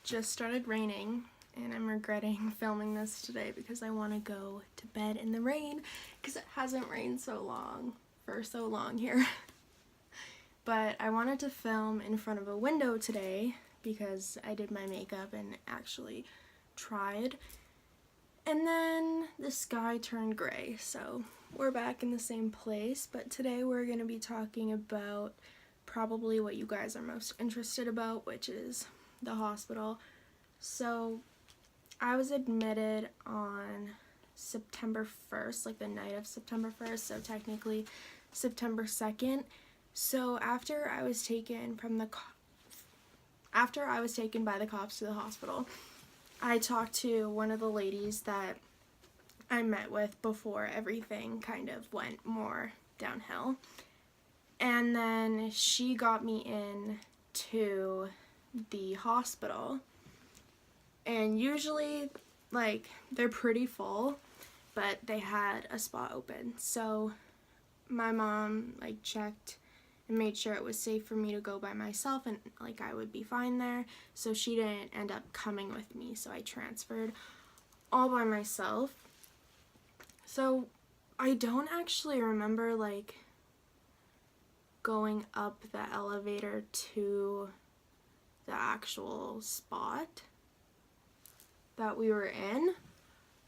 just started raining and I'm regretting filming this today because I want to go to bed in the rain because it hasn't rained for so long here. But I wanted to film in front of a window today because I did my makeup and actually tried. And then the sky turned gray, so we're back in the same place. But today we're going to be talking about probably what you guys are most interested about, which is the hospital. So I was admitted on September 1st, like the night of September 1st, so technically September 2nd. So after I was taken by the cops to the hospital, I talked to one of the ladies that I met with before everything kind of went more downhill. And then she got me in to the hospital. And usually, like, they're pretty full, but they had a spot open. So my mom, like, checked and made sure it was safe for me to go by myself and, like, I would be fine there. So she didn't end up coming with me, so I transferred all by myself. So I don't actually remember, like, going up the elevator to the actual spot that we were in,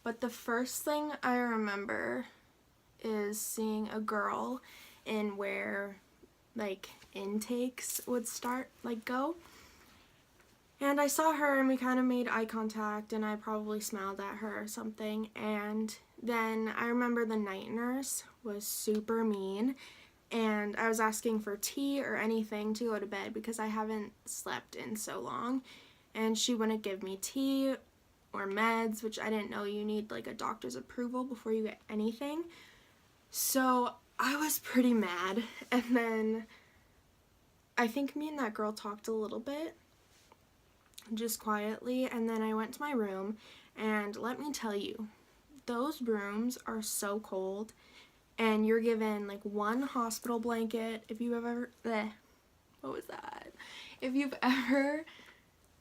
but the first thing I remember is seeing a girl in where, like, intakes would start, like, go. And I saw her and we kind of made eye contact and I probably smiled at her or something. And then I remember the night nurse was super mean and I was asking for tea or anything to go to bed because I haven't slept in so long. And she wouldn't give me tea or meds, which I didn't know you need, like, a doctor's approval before you get anything. So I was pretty mad. And then I think me and that girl talked a little bit, just quietly, and then I went to my room, and let me tell you, those rooms are so cold, and you're given, like, one hospital blanket. If you've ever, If you've ever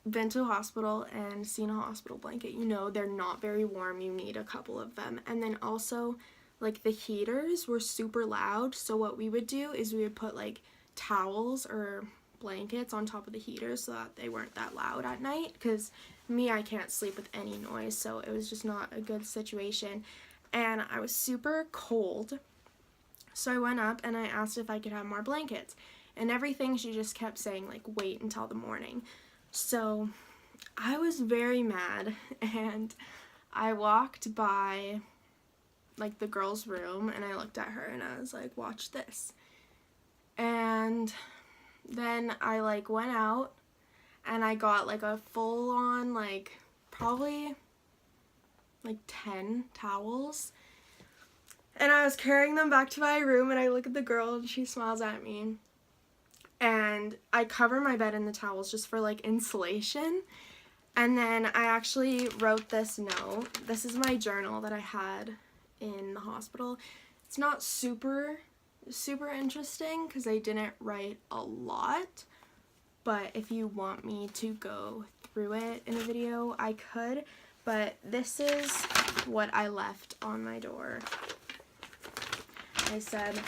been to a hospital and seen a hospital blanket, you know they're not very warm. You need a couple of them. And then also, like, the heaters were super loud, so what we would do is we would put, like, towels or blankets on top of the heaters so that they weren't that loud at night, because I can't sleep with any noise, so it was just not a good situation. And I was super cold, so I went up and I asked if I could have more blankets, and everything she just kept saying, like, wait until the morning. So I was very mad, and I walked by, like, the girl's room, and I looked at her, and I was like, watch this. And then I, like, went out, and I got, like, a full-on, like, probably, like, 10 towels, and I was carrying them back to my room, and I look at the girl, and she smiles at me. And I cover my bed in the towels just for, like, insulation. And then I actually wrote this note. This is my journal that I had in the hospital. It's not super interesting because I didn't write a lot. But if you want me to go through it in a video, I could. But this is what I left on my door. I said,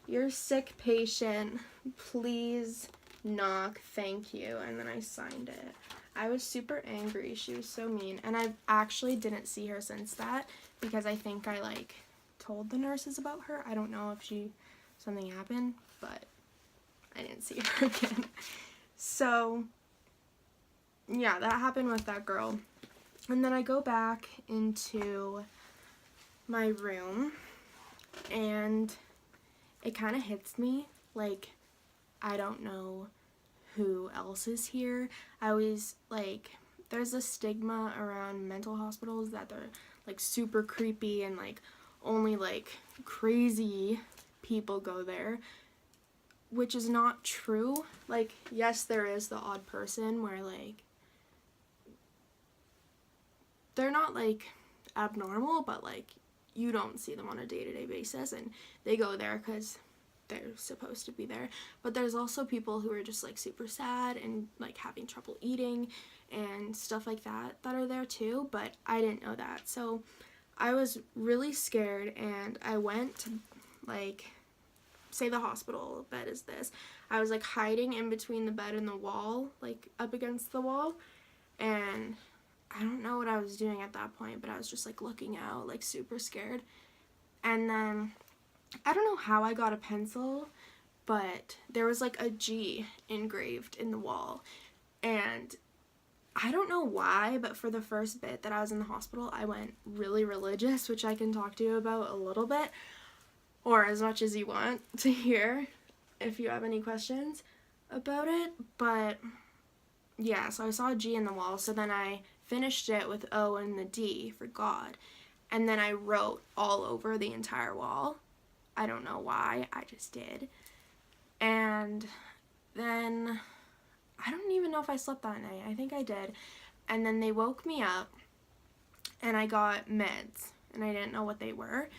"You're a sick patient. Please knock. Thank you." And then I signed it. I was super angry. She was so mean. And I actually didn't see her since that because I think I, like, told the nurses about her. I don't know if something happened, but I didn't see her again. So yeah, that happened with that girl. And then I go back into my room and it kind of hits me, like, I don't know who else is here. I always, like, there's a stigma around mental hospitals that they're, like, super creepy and, like, only, like, crazy people go there, which is not true. Like, yes, there is the odd person where, like, they're not, like, abnormal, but, like, you don't see them on a day-to-day basis, and they go there because they're supposed to be there. But there's also people who are just like super sad and like having trouble eating and stuff like that are there too, but I didn't know that. So I was really scared, and I went to, like, say the hospital bed is this. I was like hiding in between the bed and the wall, like up against the wall, and I don't know what I was doing at that point, but I was just like looking out, like super scared. And then I don't know how I got a pencil, but there was like a G engraved in the wall, and I don't know why, but for the first bit that I was in the hospital, I went really religious, which I can talk to you about a little bit, or as much as you want to hear if you have any questions about it. But yeah, so I saw a G in the wall, so then I finished it with O and the D for God, and then I wrote all over the entire wall. I don't know why, I just did. And then I don't even know if I slept that night. I think I did. And then they woke me up, and I got meds, and I didn't know what they were.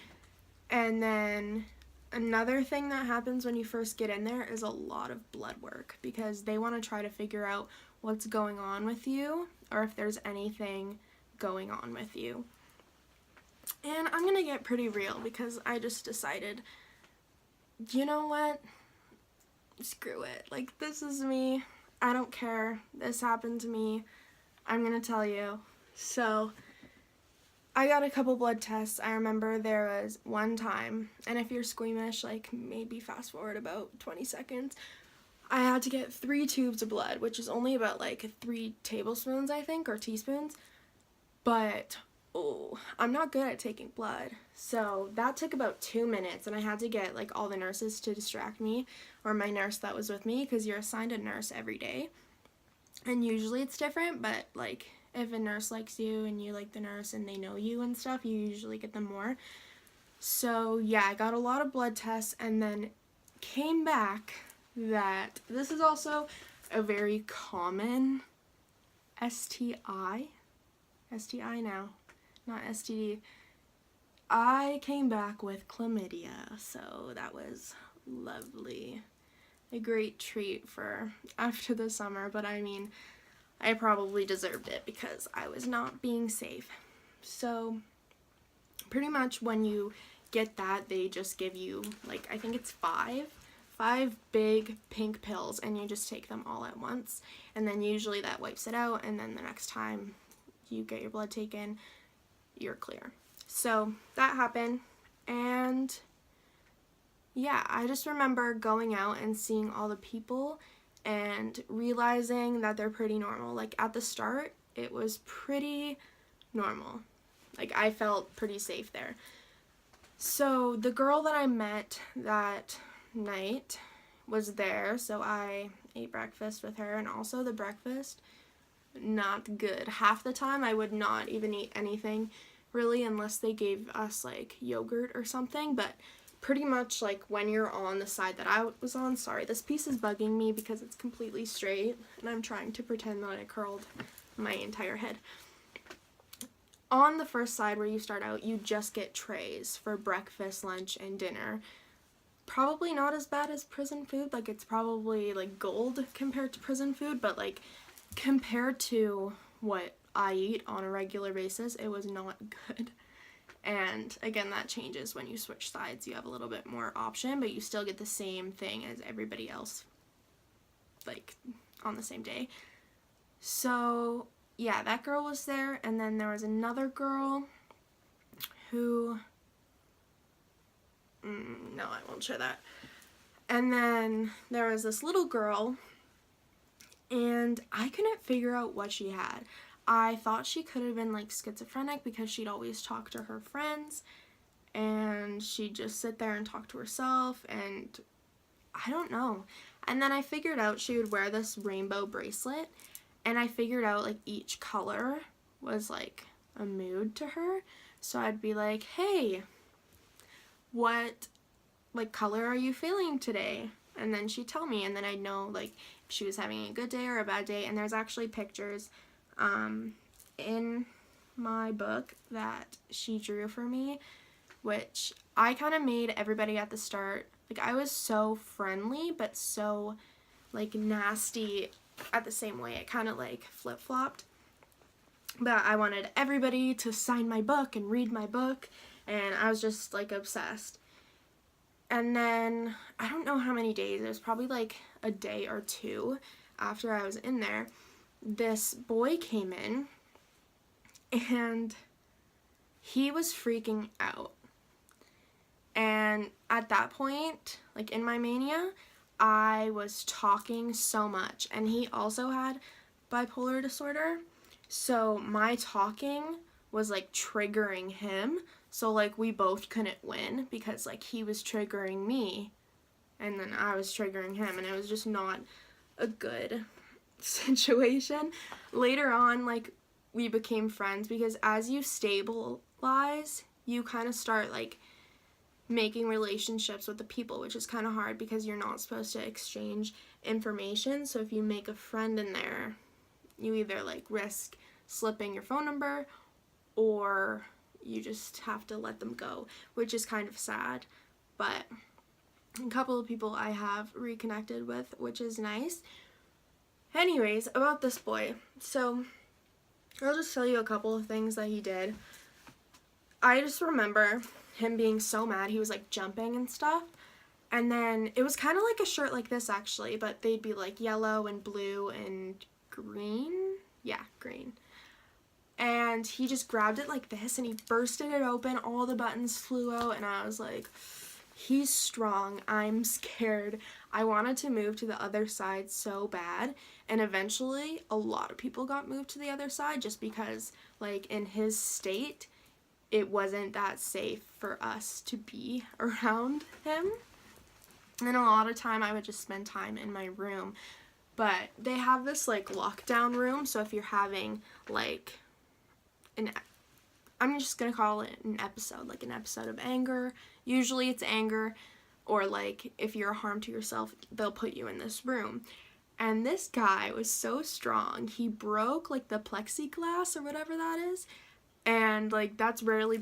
And then another thing that happens when you first get in there is a lot of blood work, because they want to try to figure out what's going on with you, or if there's anything going on with you. And I'm going to get pretty real, because I just decided, you know what? Screw it. Like, this is me. I don't care. This happened to me. I'm gonna tell you. So, I got a couple blood tests. I remember there was one time, and if you're squeamish, like, maybe fast forward about 20 seconds, I had to get 3 tubes of blood, which is only about, like, 3 tablespoons, I think, or teaspoons. But, oh, I'm not good at taking blood. So, that took about 2 minutes, and I had to get, like, all the nurses to distract me, or my nurse that was with me, because you're assigned a nurse every day. And usually it's different, but, like, if a nurse likes you and you like the nurse and they know you and stuff, you usually get them more. So, yeah, I got a lot of blood tests, and then came back that this is also a very common STI. STI now, not STD. I came back with chlamydia, so that was lovely. A great treat for after the summer, but I mean, I probably deserved it because I was not being safe. So, pretty much when you get that, they just give you, like, I think it's five big pink pills, and you just take them all at once, and then usually that wipes it out, and then the next time you get your blood taken, you're clear. So, that happened, and yeah, I just remember going out and seeing all the people and realizing that they're pretty normal. Like, at the start, it was pretty normal. Like, I felt pretty safe there. So, the girl that I met that night was there, so I ate breakfast with her, and also the breakfast, not good. Half the time, I would not even eat anything, really, unless they gave us, like, yogurt or something, but pretty much, like, when you're on the side that I was on, sorry, this piece is bugging me because it's completely straight, and I'm trying to pretend that I curled my entire head. On the first side where you start out, you just get trays for breakfast, lunch, and dinner. Probably not as bad as prison food, like, it's probably, like, gold compared to prison food, but, like, compared to what I eat on a regular basis, it was not good. And again, that changes when you switch sides. You have a little bit more option, but you still get the same thing as everybody else, like, on the same day. So, yeah, that girl was there, and then there was another girl who, no, I won't share that. And then there was this little girl, and I couldn't figure out what she had. I thought she could have been, like, schizophrenic because she'd always talk to her friends, and she'd just sit there and talk to herself, and I don't know. And then I figured out she would wear this rainbow bracelet, and I figured out, like, each color was, like, a mood to her. So I'd be like, hey, what, like, color are you feeling today? And then she'd tell me, and then I'd know, like, if she was having a good day or a bad day. And there's actually pictures in my book that she drew for me, which I kind of made everybody at the start Like, I was so friendly, but so, like, nasty at the same way. It kind of, like, flip-flopped. But I wanted everybody to sign my book and read my book, and I was just, like, obsessed. And then, I don't know how many days, it was probably, like, a day or two after I was in there, this boy came in, and he was freaking out. And at that point, like, in my mania, I was talking so much, and he also had bipolar disorder, so my talking was, like, triggering him, so, like, we both couldn't win, because, like, he was triggering me, and then I was triggering him, and it was just not a good situation. Later on, like, we became friends, because as you stabilize, you kind of start, like, making relationships with the people, which is kind of hard because you're not supposed to exchange information. So if you make a friend in there, you either, like, risk slipping your phone number, or you just have to let them go, which is kind of sad. But a couple of people I have reconnected with, which is nice. Anyways, about this boy. So I'll just tell you a couple of things that he did. I just remember him being so mad. He was, like, jumping and stuff. And then it was kind of like a shirt like this, actually, but they'd be, like, yellow and blue and green. Yeah, green. And he just grabbed it like this, and he bursted it open. All the buttons flew out, and I was like, he's strong. I'm scared. I wanted to move to the other side so bad. And eventually, a lot of people got moved to the other side just because, like, in his state, it wasn't that safe for us to be around him. And a lot of time I would just spend time in my room. But they have this, like, lockdown room, so if you're having, like, I'm just gonna call it an episode, like an episode of anger. Usually it's anger, or, like, if you're a harm to yourself, they'll put you in this room. And this guy was so strong. He broke, like, the plexiglass or whatever that is. And, like, that's rarely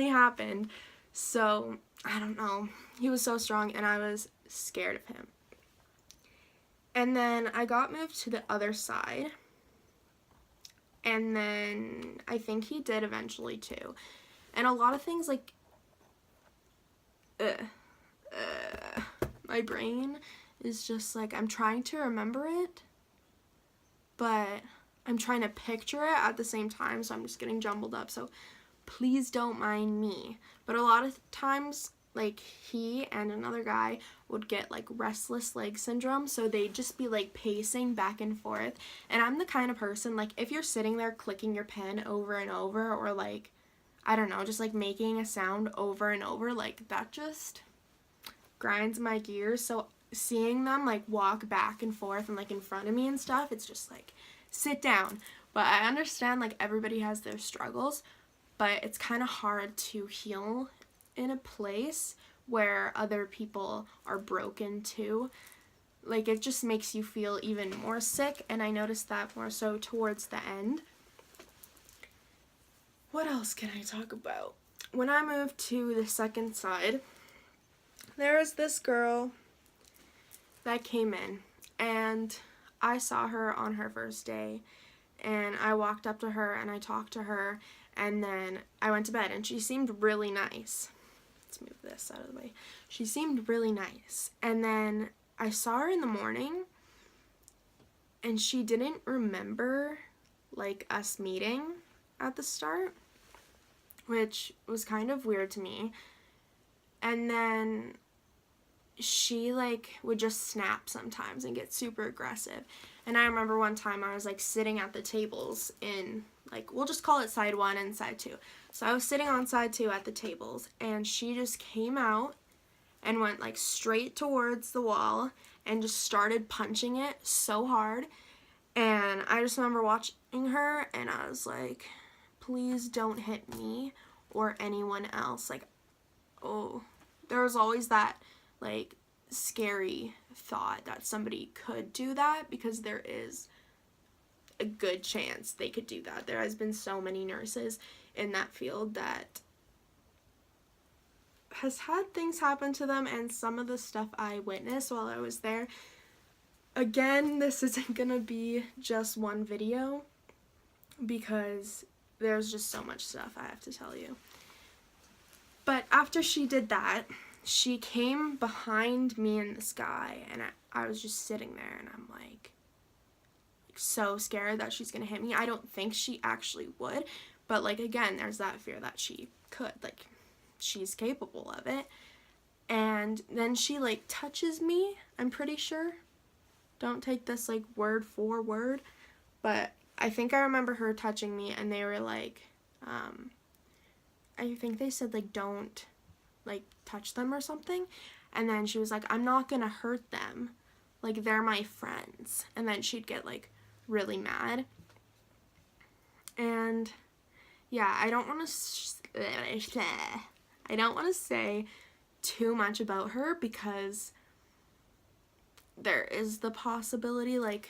happened. So, I don't know. He was so strong, and I was scared of him. And then I got moved to the other side. And then I think he did eventually, too. And a lot of things, like, my brain is just, like, I'm trying to remember it, but I'm trying to picture it at the same time, so I'm just getting jumbled up, so please don't mind me. But a lot of times, like, he and another guy would get, like, restless leg syndrome, so they'd just be, like, pacing back and forth. And I'm the kind of person, like, if you're sitting there clicking your pen over and over, or, like, I don't know, just, like, making a sound over and over, like, that just grinds my gears. So seeing them, like, walk back and forth and, like, in front of me and stuff, it's just, like, sit down. But I understand, like, everybody has their struggles, but it's kind of hard to heal in a place where other people are broken too. Like, it just makes you feel even more sick, and I noticed that more so towards the end. What else can I talk about? When I moved to the second side, there was this girl that came in, and I saw her on her first day, and I walked up to her and I talked to her, and then I went to bed, and she seemed really nice. Let's move this out of the way. She seemed really nice. And then I saw her in the morning, and she didn't remember, like, us meeting at the start, which was kind of weird to me. And then she, like, would just snap sometimes and get super aggressive. And I remember one time I was, like, sitting at the tables in, like, we'll just call it side 1 and side 2. So I was sitting on side 2 at the tables, and she just came out and went, like, straight towards the wall and just started punching it so hard. And I just remember watching her, and I was like, please don't hit me or anyone else. Like, oh, there was always that, like, scary thought that somebody could do that, because there is a good chance they could do that. There has been so many nurses in that field that has had things happen to them, and some of the stuff I witnessed while I was there. Again, this isn't gonna be just one video because there's just so much stuff I have to tell you. But after she did that, she came behind me and this guy, and I was just sitting there, and I'm like so scared that she's gonna hit me. I don't think she actually would, but like again, there's that fear that she could, like she's capable of it. And then she like touches me, I'm pretty sure. Don't take this like word for word, but I think I remember her touching me, and they were like, I think they said like don't like touch them or something. And then she was like, I'm not gonna hurt them, like they're my friends. And then she'd get like really mad. And yeah, I don't want to say too much about her because there is the possibility like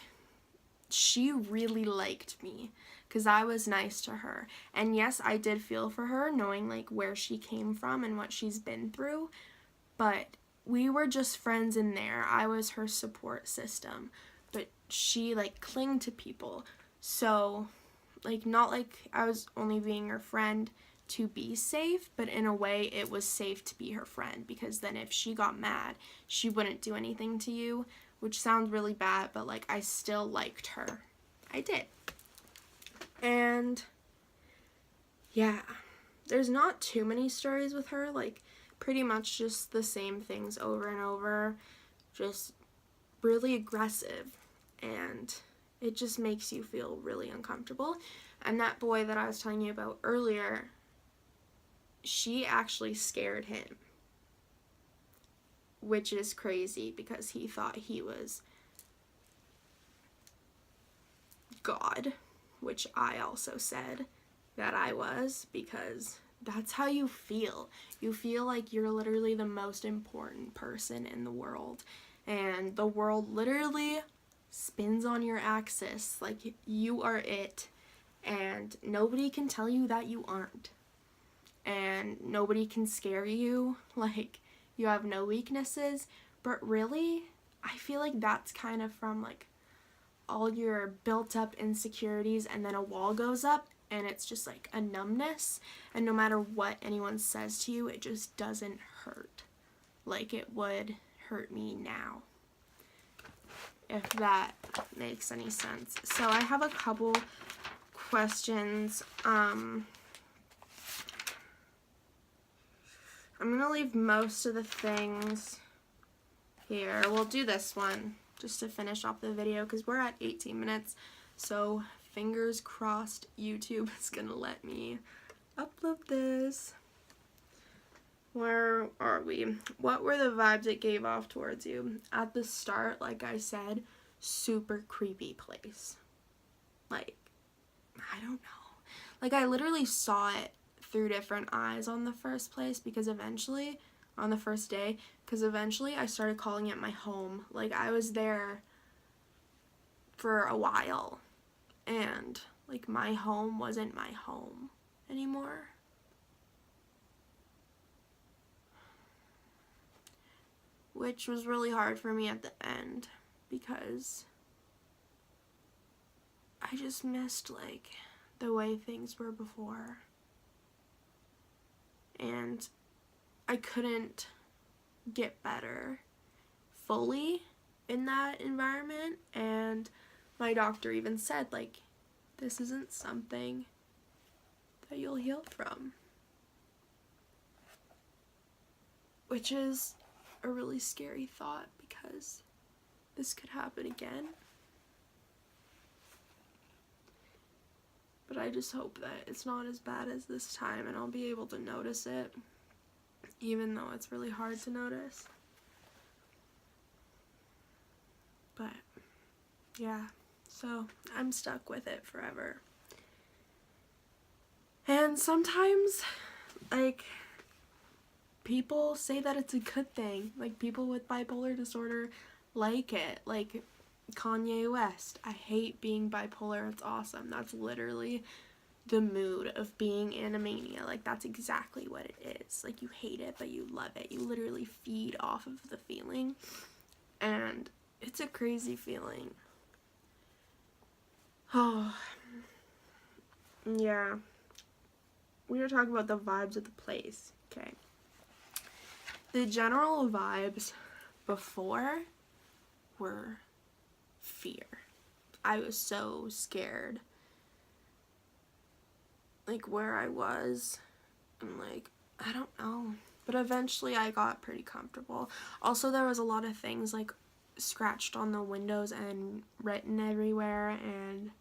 she really liked me because I was nice to her. And yes, I did feel for her knowing like where she came from and what she's been through, but we were just friends in there. I was her support system, but she like clung to people. So like not like I was only being her friend to be safe, but in a way it was safe to be her friend, because then if she got mad, she wouldn't do anything to you, which sounds really bad, but like I still liked her. I did. And yeah, there's not too many stories with her, like pretty much just the same things over and over, just really aggressive, and it just makes you feel really uncomfortable. And that boy that I was telling you about earlier, she actually scared him, which is crazy because he thought he was God, which I also said that I was, because that's how you feel. You feel like you're literally the most important person in the world, and the world literally spins on your axis, like you are it, and nobody can tell you that you aren't, and nobody can scare you, like you have no weaknesses. But really, I feel like that's kind of from like all your built up insecurities, and then a wall goes up and it's just like a numbness, and no matter what anyone says to you, it just doesn't hurt like it would hurt me now, if that makes any sense. So I have a couple questions. I'm gonna leave most of the things here. We'll do this one just to finish off the video because we're at 18 minutes. So fingers crossed YouTube is gonna let me upload this. Where are we? What were the vibes it gave off towards you? At the start, like I said, super creepy place. Like, I don't know. Like, I literally saw it through different eyes on the first place, because eventually, on the first day, because eventually I started calling it my home. Like, I was there for a while, and like my home wasn't my home anymore. Which was really hard for me at the end, because I just missed like the way things were before, and I couldn't get better fully in that environment. And my doctor even said, like, this isn't something that you'll heal from, which is a really scary thought, because this could happen again. But I just hope that it's not as bad as this time, and I'll be able to notice it, even though it's really hard to notice. But yeah, so I'm stuck with it forever. And sometimes, like, people say that it's a good thing. Like, people with bipolar disorder like it. Like Kanye West. I hate being bipolar. It's awesome. That's literally the mood of being Animania. Like, that's exactly what it is. Like, you hate it, but you love it. You literally feed off of the feeling, and it's a crazy feeling. Oh, yeah. We were talking about the vibes of the place. Okay. The general vibes before were fear. I was so scared. Like, where I was, and like, I don't know. But eventually I got pretty comfortable. Also, there was a lot of things like scratched on the windows and written everywhere, and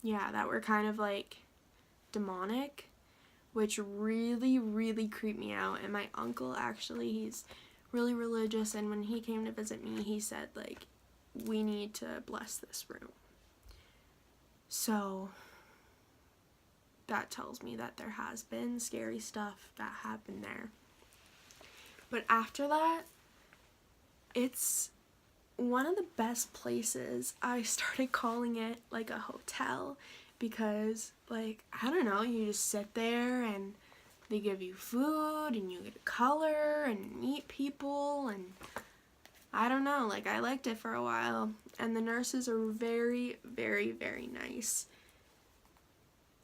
yeah, that were kind of like demonic, which really, really creeped me out. And my uncle, actually, he's really religious, and when he came to visit me, he said, like, we need to bless this room. So that tells me that there has been scary stuff that happened there. But after that, it's one of the best places. I started calling it like a hotel because, like, I don't know, you just sit there and they give you food and you get to color and meet people, and I don't know, like, I liked it for a while, and the nurses are very, very, very nice.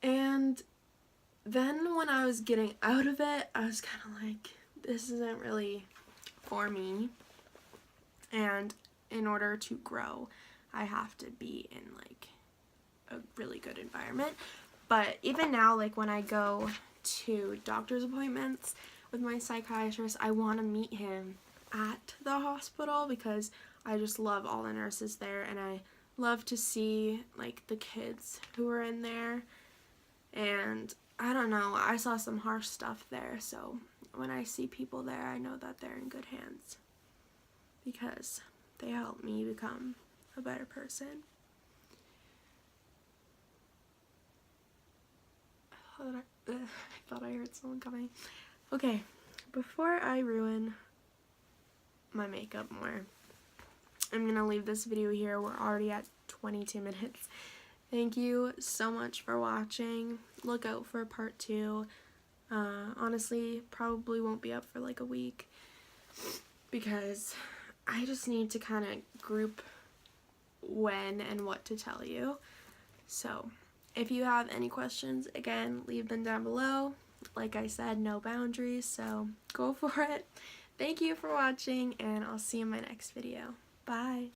And then when I was getting out of it, I was kind of like, this isn't really for me, and in order to grow, I have to be in like a really good environment. But even now, like, when I go to doctor's appointments with my psychiatrist, I want to meet him at the hospital because I just love all the nurses there, and I love to see like the kids who are in there. And I don't know, I saw some harsh stuff there, so when I see people there, I know that they're in good hands because they helped me become a better person. I thought I heard someone coming. Okay, before I ruin my makeup more, I'm gonna leave this video here. We're already at 22 minutes. Thank you so much for watching. Look out for part 2. Honestly, probably won't be up for like a week because I just need to kind of group when and what to tell you. So if you have any questions, again, leave them down below. Like I said, no boundaries, so go for it. Thank you for watching, and I'll see you in my next video. Bye!